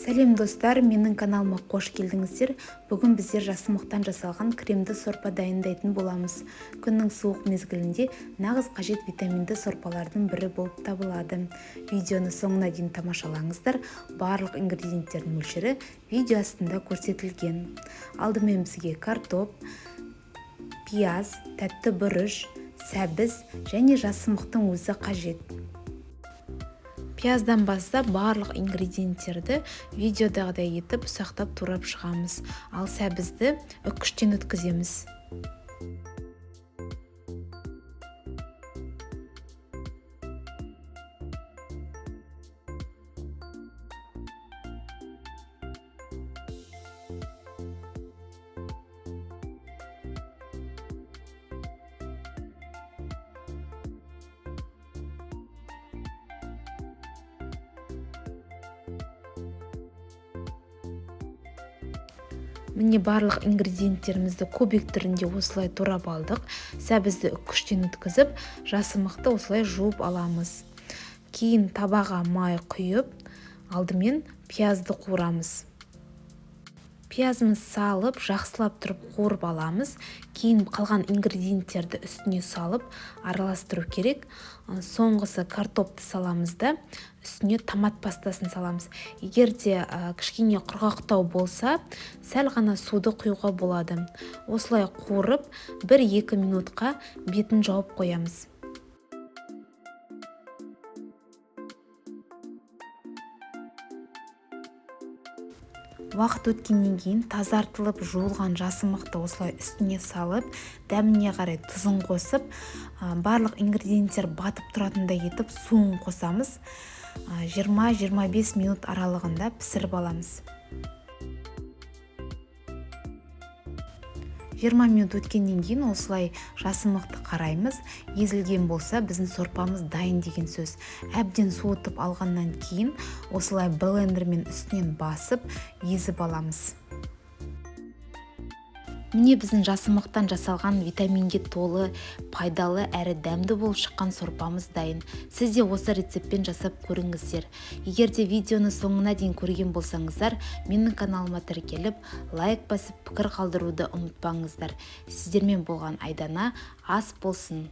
Сәлем достар, менің каналыма қош келдіңіздер. Бүгін біздер жасымықтан жасалған кремді сорпа дайындайтын боламыз. Күннің суық мезгілінде нағыз қажет витаминді сорпалардың бірі болып табылады. Видеоны соңына дейін тамашалаңыздар. Барлық ингредиенттердің мөлшері видео астында көрсетілген. Алдымен бізге картоп, пияз, тәтті бұрыш, сәбіз және жасымықтың өзі қажет. Пияздан бастап барлық ингредиенттерді видеодағыдай етіп ұсақтап турап шығамыз, ал сәбізді үккіштен өткіземіз. Міне барлық ингредиенттерімізді кубик түрінде осылай турап алдық. Сәбізді үккіштен өткізіп, жасымықты осылай жуып аламыз. Кейін табаға май құйып, алдымен пиязды қуырамыз. Пиязымыз салып, жақсылап тұрып қуырып аламыз. Кейін қалған ингредиенттерді үстіне салып, араластыру керек. Соңғысы картопты саламыз да, үстіне томат пастасын саламыз. Егер де кішкене құрғақтау болса, сәл ғана суды құюға болады. Осылай қуырып, 1-2 минутқа бетін жауып қоямыз. Уақыт өткеннен кейін тазартылып жуылған жасымықты осылай үстіне салып, дәміне қарай тұзын қосып, барлық ингредиенттер батып тұратындай етіп суын қосамыз. 20-25 минут аралығында пісіріп аламыз. 20 минут өткеннен кейін осылай жасымықты қараймыз. Езілген болса, біздің сорпамыз дайын деген сөз. Әбден суытып алғаннан кейін осылай блендермен үстінен басып, езіп аламыз. Міне біздің жасымықтан жасалған витаминге толы, пайдалы әрі дәмді болып шыққан сорпамыз дайын. Сіз де осы рецептпен жасап көріңіздер. Егер де видеоны соңына дейін көрген болсаңыздар, менің каналыма тіркеліп, лайк басып, пікір қалдыруды ұмытпаңыздар. Сіздермен болған Айдана ас болсын.